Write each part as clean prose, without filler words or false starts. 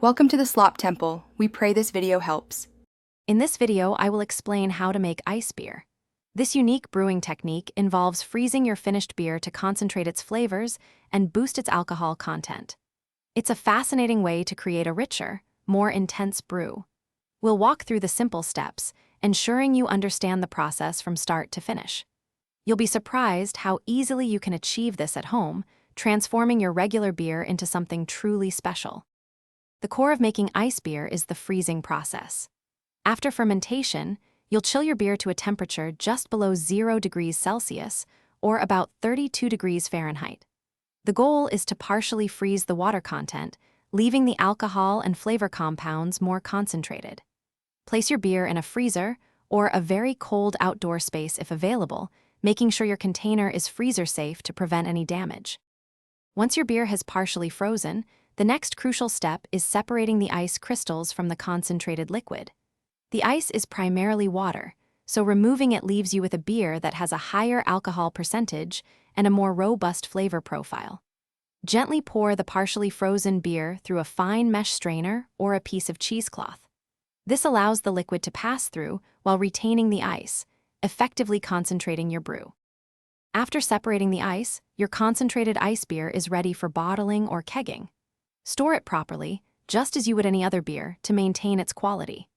Welcome to the Slop Temple. We pray this video helps. In this video, I will explain how to make ice beer. This unique brewing technique involves freezing your finished beer to concentrate its flavors and boost its alcohol content. It's a fascinating way to create a richer, more intense brew. We'll walk through the simple steps, ensuring you understand the process from start to finish. You'll be surprised how easily you can achieve this at home, transforming your regular beer into something truly special. The core of making ice beer is the freezing process. After fermentation, you'll chill your beer to a temperature just below 0 degrees Celsius, or about 32 degrees Fahrenheit. The goal is to partially freeze the water content, leaving the alcohol and flavor compounds more concentrated. Place your beer in a freezer or a very cold outdoor space if available, making sure your container is freezer-safe to prevent any damage. Once your beer has partially frozen, the next crucial step is separating the ice crystals from the concentrated liquid. The ice is primarily water, so removing it leaves you with a beer that has a higher alcohol percentage and a more robust flavor profile. Gently pour the partially frozen beer through a fine mesh strainer or a piece of cheesecloth. This allows the liquid to pass through while retaining the ice, effectively concentrating your brew. After separating the ice, your concentrated ice beer is ready for bottling or kegging. Store it properly, just as you would any other beer, to maintain its quality.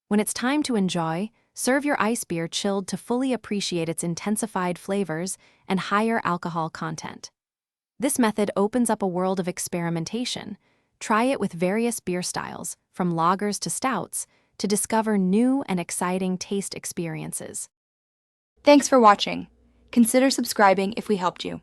When it's time to enjoy, serve your ice beer chilled to fully appreciate its intensified flavors and higher alcohol content. This method opens up a world of experimentation. Try it with various beer styles, from lagers to stouts, to discover new and exciting taste experiences. Thanks for watching. Consider subscribing if we helped you.